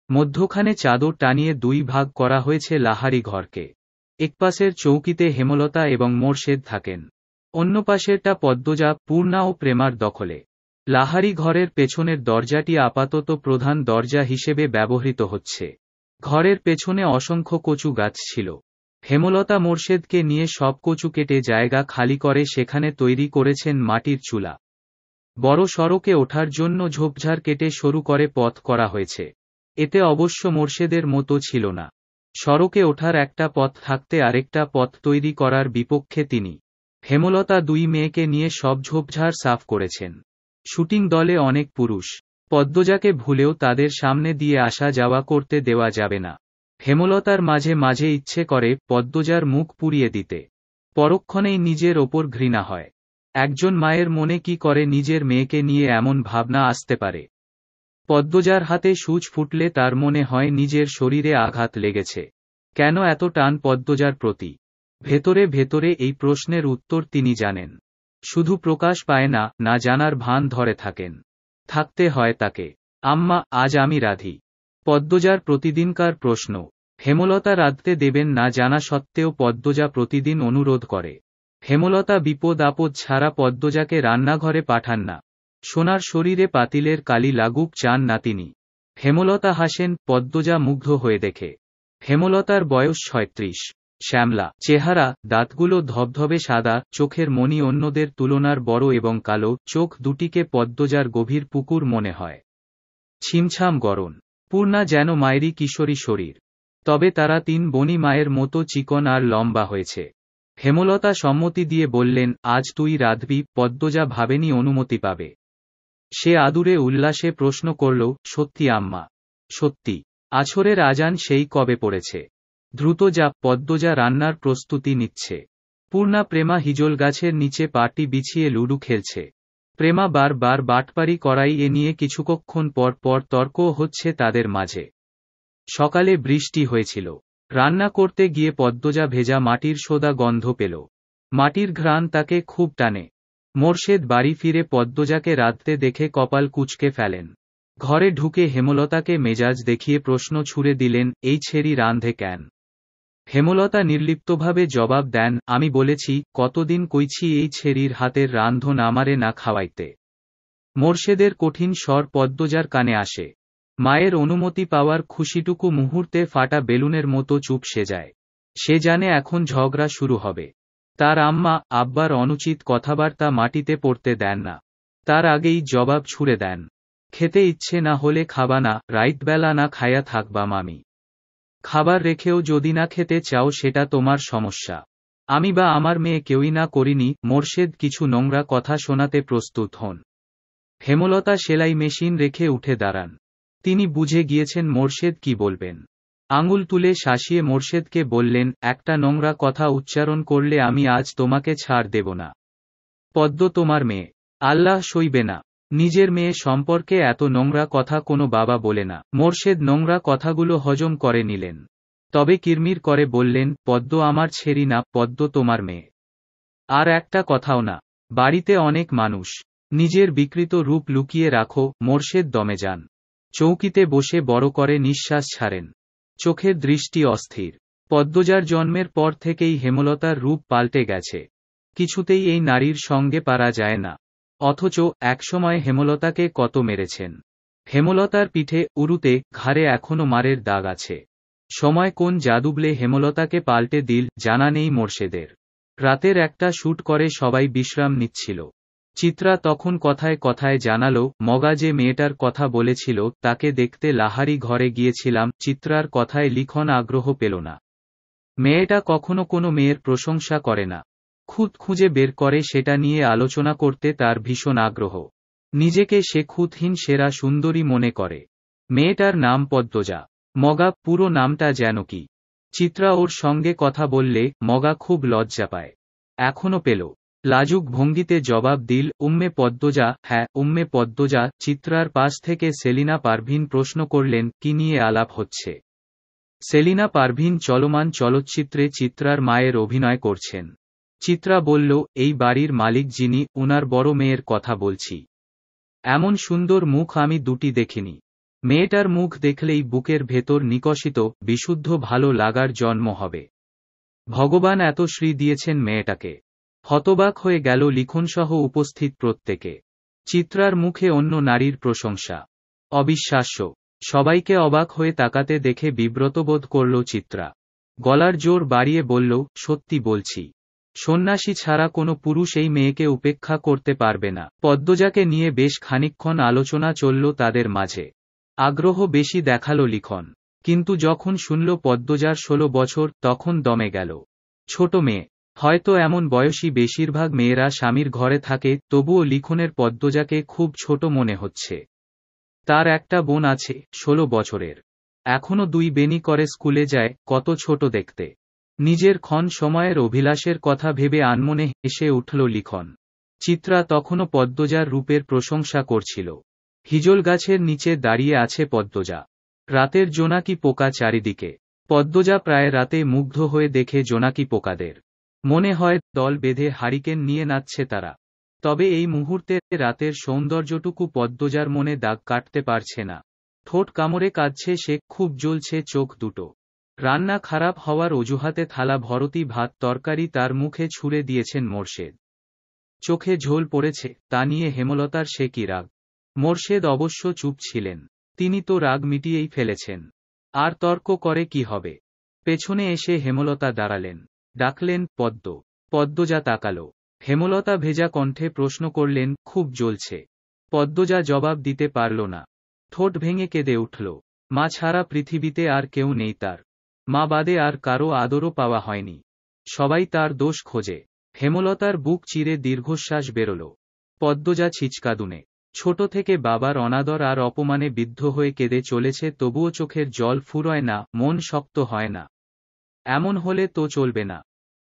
মধ্যখানে চাদর টানিয়ে দুই ভাগ করা হয়েছে লাহারি ঘরকে। একপাশের চৌকিতে হেমলতা এবং মোর্শেদ থাকেন, অন্য পাশেরটা পদ্মজা, পূর্ণা ও প্রেমার দখলে। লাহারি ঘরের পেছনের দরজাটি আপাতত প্রধান দরজা হিসেবে ব্যবহৃত হচ্ছে। ঘরের পেছনে অসংখ্য কচু গাছ ছিল। হেমলতা মোর্শেদকে নিয়ে সব কচু কেটে জায়গা খালি করে সেখানে তৈরি করেছেন মাটির চুলা। বড় সড়কে ওঠার জন্য ঝোপঝাড় কেটে সরু করে পথ করা হয়েছে। এতে অবশ্য মোর্শেদের মতো ছিল না। সড়কে ওঠার একটা পথ থাকতে আরেকটা পথ তৈরি করার বিপক্ষে তিনি। হেমলতা দুই মেয়েকে নিয়ে সব ঝোপঝাড় সাফ করেছেন। শুটিং দলে অনেক পুরুষ। পদ্মজাকে ভুলেও তাদের সামনে দিয়ে আসা যাওয়া করতে দেওয়া যাবে না। হেমলতার মাঝে মাঝে ইচ্ছে করে পদ্মজার মুখ পুড়িয়ে দিতে। পরক্ষণেই নিজের ওপর ঘৃণা হয়। একজন মায়ের মনে কি করে নিজের মেয়েকে নিয়ে এমন ভাবনা আসতে পারে? পদ্মজার হাতে সূচ ফুটলে তার মনে হয় নিজের শরীরে আঘাত লেগেছে। কেন এত টান পদ্মজার প্রতি? ভেতরে ভেতরে এই প্রশ্নের উত্তর তিনি জানেন, শুধু প্রকাশ পায় না, না জানার ভান ধরে থাকেন। থাকতে হয় তাকে। আম্মা, আজ আমি রাধি। পদ্মজার প্রতিদিনকার প্রশ্ন। হেমলতা রাঁধতে দেবেন না জানা সত্ত্বেও পদ্মজা প্রতিদিন অনুরোধ করে। হেমলতা বিপদ আপদ ছাড়া পদ্মজাকে রান্নাঘরে পাঠান না। সোনার শরীরে পাতিলের কালি লাগুক চান না তিনি। হেমলতা হাসেন, পদ্মজা মুগ্ধ হয়ে দেখে। হেমলতার বয়স ৩৬। শ্যামলা চেহারা, দাঁতগুলো ধবধবে সাদা, চোখের মণি অন্যদের তুলনার বড় এবং কালো, চোখ দুটিকে পদ্মজার গভীর পুকুর মনে হয়। ছিমছাম গড়ন। পূর্ণা যেন মায়েরই কিশোরী শরীর। তবে তারা তিন বোনই মায়ের মতো চিকন আর লম্বা হয়েছে। হেমলতা সম্মতি দিয়ে বললেন, আজ তুই রাঁধবি। পদ্মজা ভাবেনি অনুমতি পাবে। সে আদুরে উল্লাসে প্রশ্ন করল, সত্যি আম্মা? সত্যি। আছরের আজান সেই কবে পড়েছে। দ্রুত যা। পদ্মজা রান্নার প্রস্তুতি নিচ্ছে। পূর্ণা প্রেমা হিজল গাছের নিচে পাটি বিছিয়ে লুডু খেলছে। প্রেমা বার বাটপারি করাই এ নিয়ে কিছুক্ষণ পর পর তর্কও হচ্ছে তাদের মাঝে। সকালে বৃষ্টি হয়েছিল। রান্না করতে গিয়ে পদ্মজা ভেজা মাটির সোদা গন্ধ পেল। মাটির ঘ্রাণ তাকে খুব টানে। মোর্শেদ বাড়ি ফিরে পদ্মজাকে রাঁধতে দেখে কপাল কুঁচকে ফেলেন। ঘরে ঢুকে হেমলতাকে মেজাজ দেখিয়ে প্রশ্ন ছুড়ে দিলেন, এই ছেড়ি রাঁধে কেন? হেমলতা নির্লিপ্তভাবে জবাব দেন, আমি বলেছি, কতদিন কইছি এই ছেড়ির হাতের রান্ধন আমারে না খাওয়াইতে। মোর্শেদের কঠিন স্বর পদ্মজার কানে আসে। মায়ের অনুমতি পাওয়ার খুশিটুকু মুহূর্তে ফাটা বেলুনের মতো চুপসে যায়। সে জানে এখন ঝগড়া শুরু হবে। তার আম্মা আব্বার অনুচিত কথাবার্তা মাটিতে পড়তে দেন না। তার আগেই জবাব ছুড়ে দেন, খেতে ইচ্ছে না হলে খাবা না, রাইতবেলা না খায়া থাকবা মামি। খাবার রেখেও যদি না খেতে চাও সেটা তোমার সমস্যা। আমি বা আমার মেয়ে কেউই না করিনি। মোর্শেদ কিছু নোংরা কথা শোনাতে প্রস্তুত হন। হেমলতা সেলাই মেশিন রেখে উঠে দাঁড়ান। তিনি বুঝে গিয়েছেন মোর্শেদ কি বলবেন। আঙুল তুলে শাসিয়ে মোর্শেদকে বললেন, একটা নোংরা কথা উচ্চারণ করলে আমি আজ তোমাকে ছাড় দেব না। পদ্ম তোমার মেয়ে। আল্লাহ সইবে না। নিজের মেয়ে সম্পর্কে এত নোংরা কথা কোনো বাবা বলে না। মোর্শেদ নোংরা কথাগুলো হজম করে নিলেন। তবে কিরমির করে বললেন, পদ্ম আমার ছেড়ি না, পদ্ম তোমার মেয়ে। আর একটা কথাও না। বাড়িতে অনেক মানুষ। নিজের বিকৃত রূপ লুকিয়ে রাখো। মোর্শেদ দমে যান। চৌকিতে বসে বড় করে নিঃশ্বাস ছাড়েন। চোখের দৃষ্টি অস্থির। পদ্মজার জন্মের পর থেকেই হেমলতার রূপ পাল্টে গেছে। কিছুতেই এই নারীর সঙ্গে পারা যায় না। অথচ একসময় হেমলতাকে কত মেরেছেন। হেমলতার পিঠে, উরুতে, ঘাড়ে এখনো মারের দাগ আছে। সময় কোন জাদুবলে হেমলতাকে পাল্টে দিল জানা নেই মোর্শেদের। রাতের একটা শ্যুট করে সবাই বিশ্রাম নিচ্ছিল। চিত্রা তখন কথায় কথায় জানালো, মগা যে মেয়েটার কথা বলেছিল তাকে দেখতে লাহারি ঘরে গিয়েছিলাম। চিত্রার কথায় লিখন আগ্রহ পেল না। মেয়েটা কখনো কোনো মেয়ের প্রশংসা করে না। খুঁত খুঁজে বের করে সেটা নিয়ে আলোচনা করতে তার ভীষণ আগ্রহ। নিজেকে সে খুঁতহীন সেরা সুন্দরী মনে করে। মেয়েটার নাম পদ্মজা। মগা পুরো নামটা যেন কি। চিত্রা ওর সঙ্গে কথা বললে মগা খুব লজ্জা পায়। এখনো পেল। লাজুক ভঙ্গিতে জবাব দিল, উম্মে পদ্মজা। হ্যাঁ, উম্মে পদ্মজা। চিত্রার পাশ থেকে সেলিনা পারভিন প্রশ্ন করলেন, কি নিয়ে আলাপ হচ্ছে? সেলিনা পারভিন চলমান চলচ্চিত্রে চিত্রার মায়ের অভিনয় করছেন। চিত্রা বলল, এই বাড়ির মালিক যিনি, উনার বড় মেয়ের কথা বলছি। এমন সুন্দর মুখ আমি দুটি দেখিনি। মেয়েটার মুখ দেখলেই বুকের ভেতর নিকষিত বিশুদ্ধ ভালো লাগার জন্ম হবে। ভগবান এত শ্রী দিয়েছেন মেয়েটাকে। হতবাক হয়ে গেল লিখনসহ উপস্থিত প্রত্যেকে। চিত্রার মুখে অন্য নারীর প্রশংসা। অবিশ্বাস্য। সবাইকে অবাক হয়ে তাকাতে দেখে বিব্রতবোধ করল চিত্রা। গলার জোর বাড়িয়ে বলল, সত্যি বলছি, সন্ন্যাসী ছাড়া কোনো পুরুষ এই মেয়েকে উপেক্ষা করতে পারবে না। পদ্মজাকে নিয়ে বেশ খানিকক্ষণ আলোচনা চলল তাদের মাঝে। আগ্রহ বেশি দেখালো লিখন, কিন্তু যখন শুনল পদ্মজার 16 বছর তখন দমে গেল। ছোট মেয়ে, হয়তো এমন বয়সী বেশিরভাগ মেয়েরা স্বামীর ঘরে থাকে, তবুও লিখনের পদ্মজাকে খুব ছোট মনে হচ্ছে। তার একটা বোন আছে 16 বছরের, এখনো 2 বেনি করে স্কুলে যায়, কত ছোট দেখতে। নিজের ক্ষণ সময়ের অভিলাষের কথা ভেবে আনমনে হেসে উঠল লিখন। চিত্রা তখনও পদ্মজার রূপের প্রশংসা করছিল। হিজল গাছের নিচে দাঁড়িয়ে আছে পদ্মজা। রাতের জোনাকি পোকা চারিদিকে। পদ্মজা প্রায় রাতে মুগ্ধ হয়ে দেখে জোনাকি পোকাদের। মনে হয় দল বেঁধে হারিকেন নিয়ে নাচছে তারা। তবে এই মুহূর্তে রাতের সৌন্দর্যটুকু পদ্মজার মনে দাগ কাটতে পারছে না। ঠোঁট কামড়ে কাঁদছে সে, খুব জ্বলছে চোখ দুটো। রান্না খারাপ হওয়ার অজুহাতে থালা ভরতি ভাত তরকারি তার মুখে ছুঁড়ে দিয়েছেন মোর্শেদ। চোখে ঝোল পড়েছে, তা নিয়ে হেমলতার সে কি রাগ। মোর্শেদ অবশ্য চুপ ছিলেন। তিনি তো রাগ মিটিয়েই ফেলেছেন, আর তর্ক করে কি হবে। পেছনে এসে হেমলতা দাঁড়ালেন, ডাকলেন, পদ্ম। পদ্মজা তাকালো। হেমলতা ভেজা কণ্ঠে প্রশ্ন করলেন, খুব জ্বলছে। পদ্মজা জবাব দিতে পারল না। ঠোঁট ভেঙে কেঁদে উঠল। মা ছাড়া পৃথিবীতে আর কেউ নেই তার। মা বাদে আর কারো আদরও পাওয়া হয়নি। সবাই তার দোষ খোঁজে। হেমলতার বুক চিরে দীর্ঘশ্বাস বেরোল। পদ্মজা ছিচকাদুনে। ছোট থেকে বাবার অনাদর আর অপমানে বিদ্ধ হয়ে কেঁদে চলেছে, তবুও চোখের জল ফুরোয় না, মন শক্ত হয় না। এমন হলে তো চলবে না।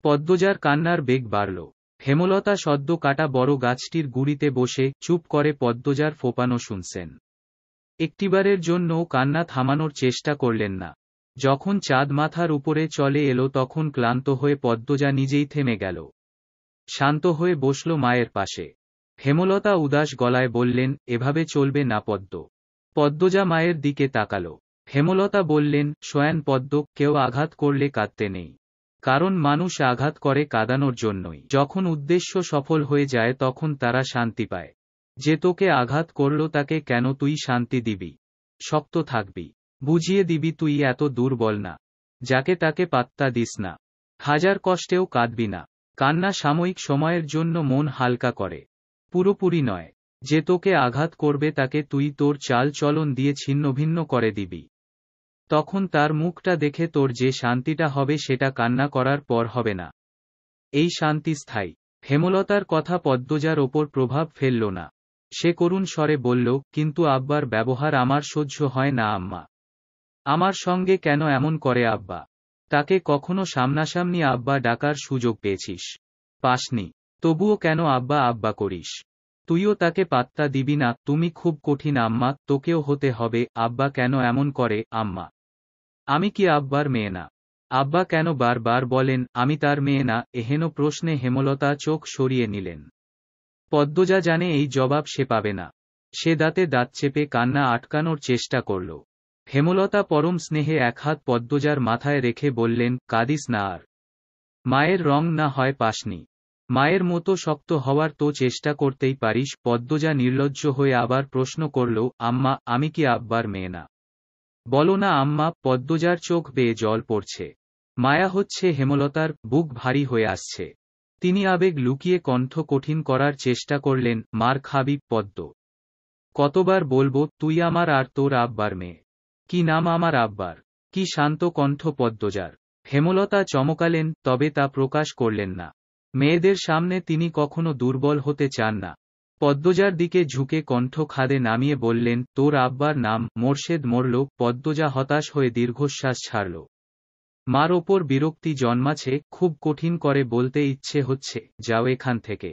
পদ্মজার কান্নার বেগ বাড়ল। হেমলতা সদ্য কাটা বড় গাছটির গুঁড়িতে বসে চুপ করে পদ্মজার ফোঁপানো শুনছেন। একটিবারের জন্যও কান্না থামানোর চেষ্টা করলেন না। যখন চাঁদ মাথার উপরে চলে এলো তখন ক্লান্ত হয়ে পদ্মজা নিজেই থেমে গেল। শান্ত হয়ে বসল মায়ের পাশে। হেমলতা উদাস গলায় বললেন, এভাবে চলবে না পদ্ম। পদ্মজা মায়ের দিকে তাকাল। হেমলতা বললেন, শোয়ান পদ্ম, কেউ আঘাত করলে কাঁদতে নেই। কারণ মানুষ আঘাত করে কাঁদানোর জন্যই। যখন উদ্দেশ্য সফল হয়ে যায় তখন তারা শান্তি পায়। যে তোকে আঘাত করল তাকে কেন তুই শান্তি দিবি? শক্ত থাকবি, বুঝিয়ে দিবি তুই এত দুর্বল না। যাকে তাকে পাত্তা দিস না। হাজার কষ্টেও কাঁদবি না। কান্না সাময়িক সময়ের জন্য মন হালকা করে, পুরোপুরি নয়। যে তোকে আঘাত করবে তাকে তুই তোর চাল চলন দিয়ে ছিন্নভিন্ন করে দিবি। তখন তার মুখটা দেখে তোর যে শান্তিটা হবে সেটা কান্না করার পর হবে না। এই শান্তি স্থায়ী। হেমলতার কথা পদ্মজার ওপর প্রভাব ফেলল না। সে করুণ স্বরে বলল, কিন্তু আব্বার ব্যবহার আমার সহ্য হয় না আম্মা। আমার সঙ্গে কেন এমন করে আব্বা? তাকে কখনো সামনাসামনি আব্বা ডাকার সুযোগ পেয়েছিস? পাসনি। তবুও কেন আব্বা আব্বা করিস? তুইও তাকে পাত্তা দিবি না। তুমি খুব কঠিন আম্মা, তোকেও হতে হবে। আব্বা কেন এমন করে আম্মা? আমি কি আব্বার মেয়ে না? আব্বা কেন বারবার বলেন আমি তার মেয়ে না? এহেন প্রশ্নে হেমলতা চোখ সরিয়ে নিলেন। পদ্মজা জানে এই জবাব সে পাবে না। সে দাঁতে দাঁত চেপে কান্না আটকানোর চেষ্টা করল। হেমলতা পরম স্নেহে এক হাত পদ্মজার মাথায় রেখে বললেন, কাঁদিস না আর। মায়ের রং না হয় পাসনি। মায়ের মতো শক্ত হওয়ার তো চেষ্টা করতেই পারিস। পদ্মজা নির্লজ্জ হয়ে আবার প্রশ্ন করল, আম্মা, আমি কি আব্বার মেয়ে না? বলো না আম্মা। পদ্মজার চোখ বেয়ে জল পড়ছে। মায়া হচ্ছে হেমলতার, বুক ভারী হয়ে আসছে। তিনি আবেগ লুকিয়ে কণ্ঠ কঠিন করার চেষ্টা করলেন, মার খাবি পদ্ম। কতবার বলবো তুই আমার আর তোর আব্বার মেয়ে? কি নাম আমার আব্বার? কি শান্ত কণ্ঠ পদ্মজার। হেমলতা চমকালেন, তবে তা প্রকাশ করলেন না। মেয়েদের সামনে তিনি কখনো দুর্বল হতে চান না। পদ্মজার দিকে ঝুঁকে কণ্ঠ খাদে নামিয়ে বললেন, তোর আব্বার নাম মোর্শেদ মরল। পদ্মজা হতাশ হয়ে দীর্ঘশ্বাস ছাড়ল। মার ওপর বিরক্তি জন্মাছে, খুব কঠিন করে বলতে ইচ্ছে হচ্ছে, যাও এখান থেকে।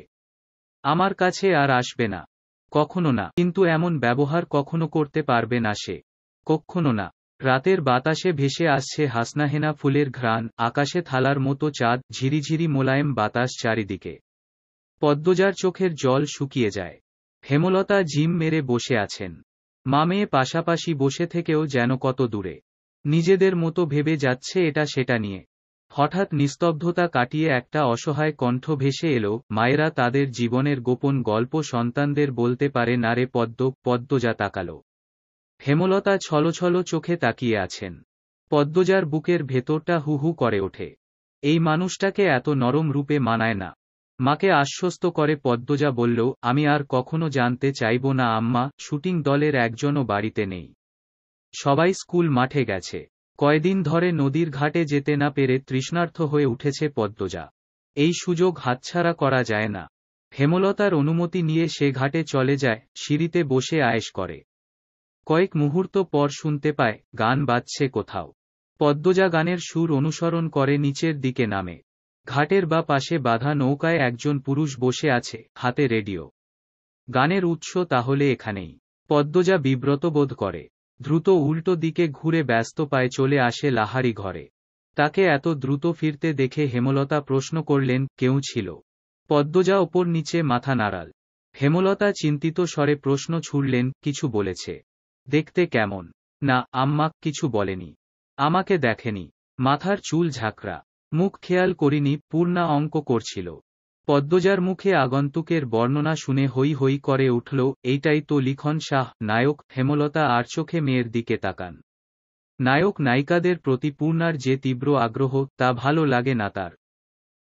আমার কাছে আর আসবে না। কখনো না। কিন্তু এমন ব্যবহার কখনো করতে পারবে না সে। কখনো না। রাতের বাতাসে ভেসে আসছে হাসনাহেনা ফুলের ঘ্রাণ, আকাশে থালার মতো চাঁদ, ঝিরিঝিরি মোলায়েম বাতাস চারিদিকে। পদ্মজার চোখের জল শুকিয়ে যায়। হেমলতা জিম মেরে বসে আছেন। মা মেয়ে পাশাপাশি বসে থেকেও যেন কত দূরে, নিজেদের মতো ভেবে যাচ্ছে এটা সেটা নিয়ে। হঠাৎ নিস্তব্ধতা কাটিয়ে একটা অসহায় কণ্ঠ ভেসে এলো, মায়েরা তাদের জীবনের গোপন গল্প সন্তানদের বলতে পারে না রে পদ্ম। পদ্মজা তাকালো। হেমলতা ছলছল চোখে তাকিয়ে আছেন। পদ্মজার বুকের ভেতরটা হু হু করে ওঠে। এই মানুষটাকে এত নরম রূপে মানায় না। মাকে আশ্বস্ত করে পদ্মজা বলল, আমি আর কখনো জানতে চাইব না আম্মা। শুটিং দলের একজনও বাড়িতে নেই, সবাই স্কুল মাঠে গেছে। কয়দিন ধরে নদীর ঘাটে যেতে না পেরে তৃষ্ণার্ত হয়ে উঠেছে পদ্মজা। এই সুযোগ হাতছাড়া করা যায় না। হেমলতার অনুমতি নিয়ে সে ঘাটে চলে যায়, সিঁড়িতে বসে আয়েশ করে। কয়েক মুহূর্ত পর শুনতে পায় গান বাজছে কোথাও। পদ্মজা গানের সুর অনুসরণ করে নিচের দিকে নামে। ঘাটের বা পাশে বাঁধা নৌকায় একজন পুরুষ বসে আছে, হাতে রেডিও। গানের উৎস তাহলে এখানেই। পদ্মজা বিব্রত বোধ করে। দ্রুত উল্টো দিকে ঘুরে ব্যস্ত পায়ে চলে আসে লাহারি ঘরে। তাকে এত দ্রুত ফিরতে দেখে হেমলতা প্রশ্ন করলেন, কেউ ছিল? পদ্মজা ওপর নিচে মাথা নাড়াল। হেমলতা চিন্তিত স্বরে প্রশ্ন ছুড়লেন, কিছু বলেছে? দেখতে কেমন? না আম্মা, কিছু বলেনি। আমাকে দেখেনি। মাথার চুল ঝাঁকড়া, মুখ খেয়াল করিনি। পূর্ণা অঙ্ক করছিল। পদ্মজার মুখে আগন্তুকের বর্ণনা শুনে হই হই করে উঠল, এইটাই তো লিখন শাহ, নায়ক। হেমলতা আর চোখে মেয়ের দিকে তাকান। নায়ক নায়িকাদের প্রতি পূর্ণার যে তীব্র আগ্রহ, তা ভালো লাগে না তার।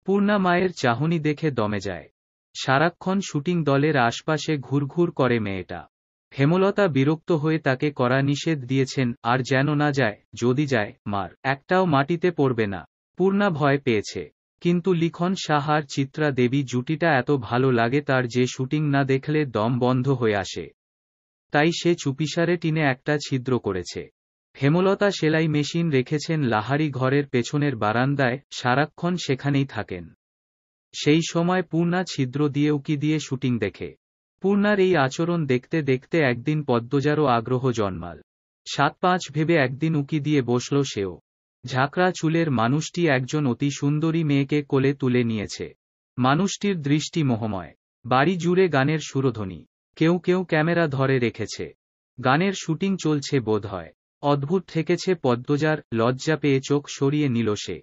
পূর্ণা মায়ের চাহনি দেখে দমে যায়। সারাক্ষণ শুটিং দলের আশপাশে ঘুরঘুর করে মেয়েটা। হেমলতা বিরক্ত হয়ে তাকে কড়া নিষেধ দিয়েছেন, আর যেন না যায়। যদি যায়, মার একটাও মাটিতে পড়বে না। পূর্ণা ভয় পেয়েছে। কিন্তু লিখন শাহ আর চিত্রা দেবী জুটিটা এত ভালো লাগে তার যে শুটিং না দেখলে দম বন্ধ হয়ে আসে। তাই সে চুপিসারে টিনে একটা ছিদ্র করেছে। হেমলতা সেলাই মেশিন রেখেছেন লাহারি ঘরের পেছনের বারান্দায়, সারাক্ষণ সেখানেই থাকেন। সেই সময় পূর্ণা ছিদ্র দিয়ে উকি দিয়ে শুটিং দেখে। পূর্ণার এই আচরণ দেখতে দেখতে একদিন পদ্মজারও আগ্রহ জন্মাল। ৭-৫ ভেবে একদিন উকি দিয়ে বসল সেও। ঝাঁকড়া চুলের মানুষটি একজন অতি সুন্দরী মেয়েকে কোলে তুলে নিয়েছে। মানুষটির দৃষ্টি মোহময়। বাড়ি জুড়ে গানের সুরধ্বনি। কেউ কেউ ক্যামেরা ধরে রেখেছে। গানের শুটিং চলছে বোধহয়। অদ্ভুত ঠেকেছে পদ্মজার। লজ্জা পেয়ে চোখ সরিয়ে নিল সে।